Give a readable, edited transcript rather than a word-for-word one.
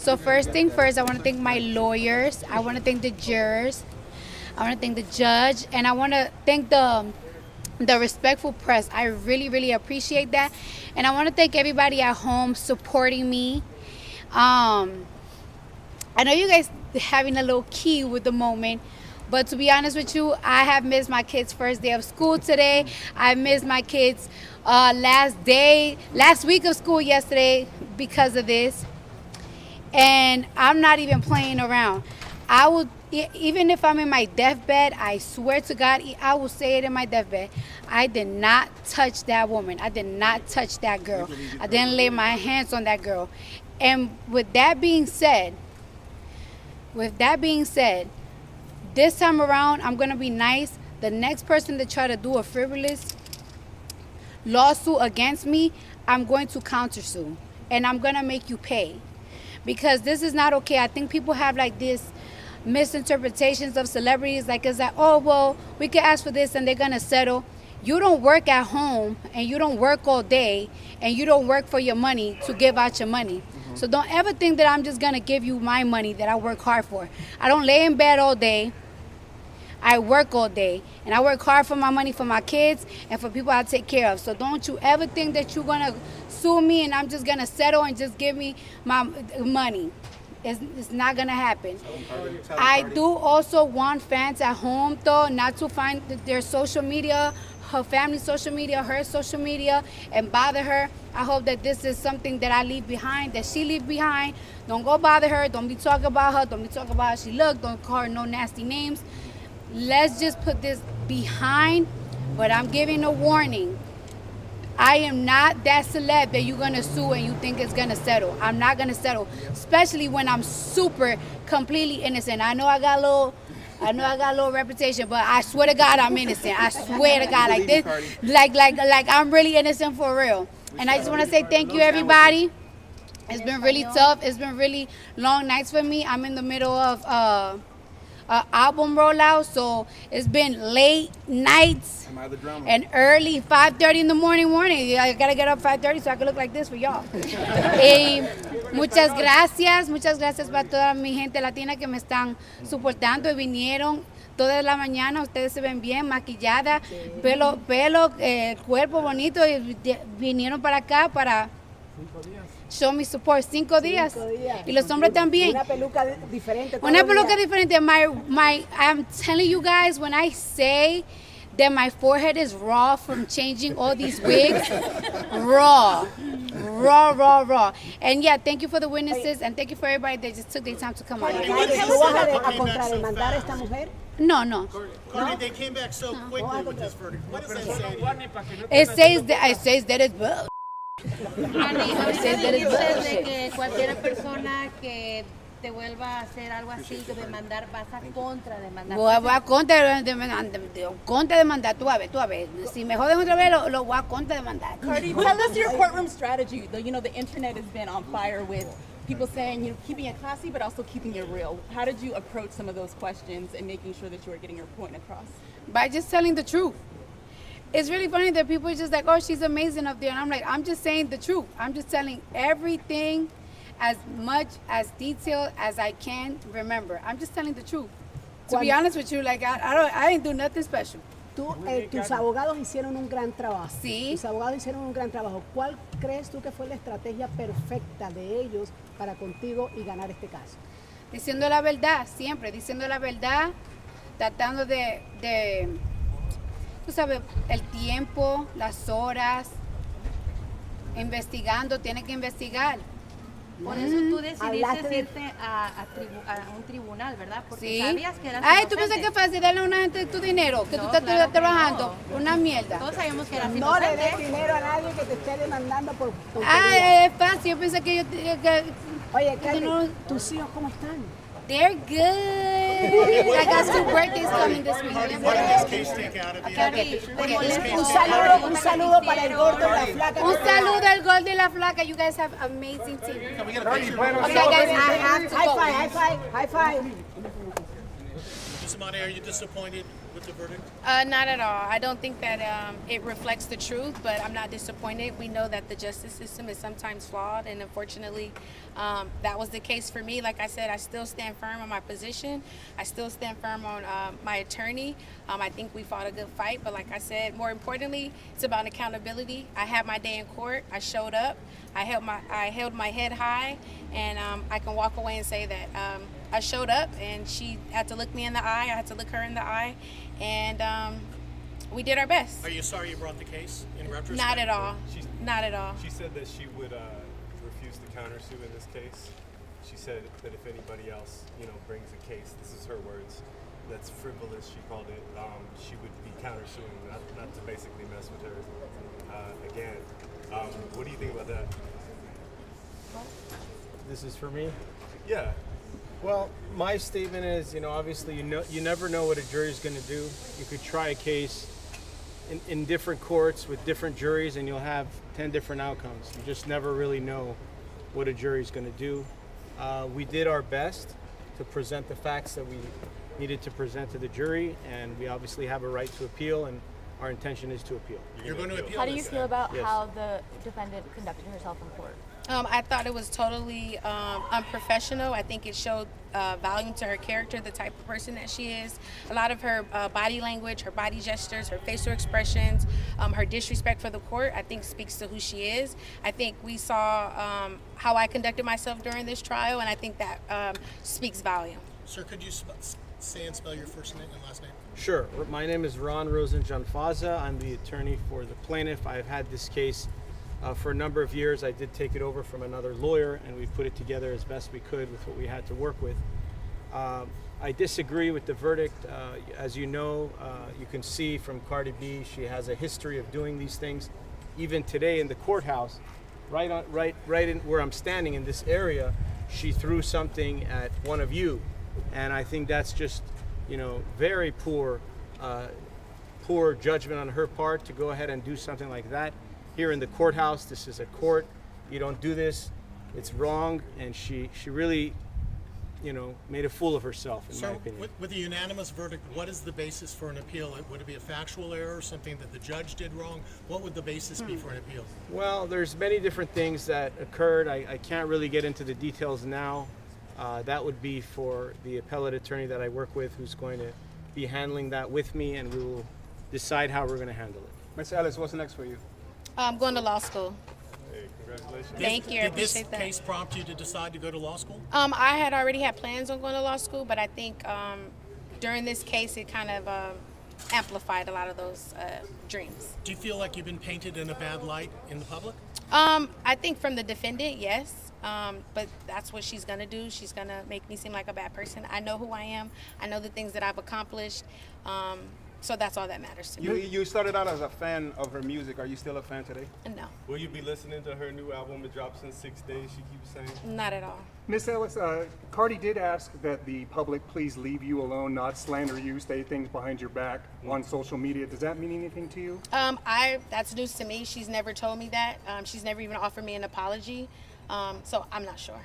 So first thing first, I want to thank my lawyers. I want to thank the jurors. I want to thank the judge, and I want to thank the respectful press. I really, really appreciate that, and I want to thank everybody at home supporting me. I know you guys having a little key with the moment, but to be honest with you, I have missed my kids' first day of school today. I missed my kids' last week of school yesterday because of this. And I'm not even playing around. I will, even if I'm in my deathbed, I swear to God, I will say it in my deathbed. I did not touch that woman. I did not touch that girl. I didn't lay my hands on that girl. And with that being said, this time around, I'm going to be nice. The next person to try to do a frivolous lawsuit against me, I'm going to countersue. And I'm going to make you pay. Because this is not okay. I think people have like this misinterpretations of celebrities. Like it's like, oh, well, we can ask for this and they're going to settle. You don't work at home and you don't work all day and you don't work for your money to give out your money. So don't ever think that I'm just going to give you my money that I work hard for. I don't lay in bed all day. I work all day, and I work hard for my money, for my kids, and for people I take care of. So don't you ever think that you're going to sue me and I'm just going to settle and just give me my money. It's not going to happen. I do also want fans at home, though, not to find their social media, her family's social media, her social media, and bother her. I hope that this is something that I leave behind, that she leave behind. Don't go bother her. Don't be talking about her. Don't be talking about how she look. Don't call her no nasty names. Let's just put this behind, but I'm giving a warning. I am not that celeb that you're going to sue and you think it's going to settle. I'm not going to settle, especially when I'm super, completely innocent. I know I got a little reputation, but I swear to God I'm innocent. I swear to God, like this, like I'm really innocent for real. And I just want to say thank you, everybody. It's been really tough. It's been really long nights for me. I'm in the middle of album rollout, so it's been late nights and early 5:30 in the morning. I gotta get up 5:30 so I can look like this for y'all. Muchas gracias para toda mi gente latina que me están soportando y vinieron toda la mañana. Ustedes se ven bien maquillada, pelo, cuerpo bonito, y vinieron para acá para show me support 5 días. Y los hombres también. Una peluca diferente. Una peluca diferente. I'm telling you guys, when I say that my forehead is raw from changing all these wigs, raw. And yeah, thank you for the witnesses and thank you for everybody that just took their time to come out here. ¿Tú vas a contrademandar a esta mujer? No. Courtney, they came back so quickly with this verdict. What does that say? It says that it's bull. Usted de que cualquier persona que te vuelva a hacer algo así, que demandar, vas a contrademandar. Voy a contrademandar, tú a ver. Si me joden otra vez, lo voy a contrademandar. Cardi, tell us your courtroom strategy. The internet has been on fire with people saying, keeping it classy, but also keeping it real. How did you approach some of those questions and making sure that you were getting your point across? By just telling the truth. It's really funny that people are just like, oh, she's amazing up there. And I'm like, I'm just saying the truth. I'm just telling everything as much as detailed as I can remember. I'm just telling the truth. To be honest with you, like, I didn't do nothing special. Tus abogados hicieron un gran trabajo. Sí. Tus abogados hicieron un gran trabajo. ¿Cuál crees tú que fue la estrategia perfecta de ellos para contigo y ganar este caso? Diciendo la verdad, siempre. Diciendo la verdad, tratando de tú sabes, el tiempo, las horas, investigando, tiene que investigar. Por eso tú decidiste irte a un tribunal, ¿verdad? Porque sí. Sabías que eras Ay, ¿tú piensas que es fácil darle a una gente tu dinero? Que no, tú estás claro trabajando. No. Una mierda. Todos sabíamos que eras No inocente. le des dinero a nadie que te esté demandando por Ay, es fácil. Yo pensé que Oye, Cardi, ¿tus hijos cómo están? They're good. I got 2 birthdays coming this week. What did this case take out of you? Un saludo para el gordo y la flaca. Un saludo al gordo y la flaca. You guys have amazing team. Can we get a picture? Okay, guys, I have to go. High five. Ms. Emani, are you disappointed with the verdict? Not at all. I don't think that it reflects the truth, but I'm not disappointed. We know that the justice system is sometimes flawed, and unfortunately, that was the case for me. Like I said, I still stand firm on my position. I still stand firm on my attorney. I think we fought a good fight, but like I said, more importantly, it's about accountability. I had my day in court. I showed up. I held my head high, and I can walk away and say that I showed up, and she had to look me in the eye. I had to look her in the eye, and we did our best. Are you sorry you brought the case in retrospect? Not at all. Not at all. She said that she would refuse to countersue in this case. She said that if anybody else, brings a case, this is her words, that's frivolous, she called it, she would be countersuing, not to basically mess with her again. What do you think about that? This is for me. Yeah. Well, my statement is, obviously, you never know what a jury is going to do. You could try a case in different courts with different juries, and you'll have 10 different outcomes. You just never really know what a jury is going to do. We did our best to present the facts that we needed to present to the jury, and we obviously have a right to appeal, and our intention is to appeal. You're going to appeal. How do you this, feel about Yes. how the defendant conducted herself in court? I thought it was totally unprofessional. I think it showed volume to her character, the type of person that she is. A lot of her body language, her body gestures, her facial expressions, her disrespect for the court, I think speaks to who she is. I think we saw how I conducted myself during this trial, and I think that speaks volume. Sir, could you say and spell your first name and last name? Sure. My name is Ron Rosenjanfaza. I'm the attorney for the plaintiff. I've had this case for a number of years. I did take it over from another lawyer, and we put it together as best we could with what we had to work with. I disagree with the verdict. As you know, you can see from Cardi B, she has a history of doing these things. Even today in the courthouse, right in where I'm standing in this area, she threw something at one of you, and I think that's just, very poor judgment on her part to go ahead and do something like that. Here in the courthouse, this is a court. You don't do this. It's wrong. And she really, made a fool of herself, in my opinion. With the unanimous verdict, what is the basis for an appeal? Would it be a factual error, something that the judge did wrong? What would the basis be for an appeal? Well, there's many different things that occurred. I can't really get into the details now. That would be for the appellate attorney that I work with, who's going to be handling that with me, and we will decide how we're going to handle it. Ms. Ellis, what's next for you? I'm going to law school. Hey, congratulations. Thank you. I Did this appreciate that. case prompt you to decide to go to law school? I had already had plans on going to law school, but I think during this case, it kind of amplified a lot of those dreams. Do you feel like you've been painted in a bad light in the public? I think from the defendant, yes. But that's what she's going to do. She's going to make me seem like a bad person. I know who I am. I know the things that I've accomplished. So that's all that matters to me. You started out as a fan of her music. Are you still a fan today? No, Will you be listening to her new album? It drops in 6 days, she keeps saying. not at all. Ms. Ellis, Cardi did ask that the public please leave you alone, not slander you, say things behind your back on social media. Does that mean anything to you? That's news to me. She's never told me that. She's never even offered me an apology. So I'm not sure.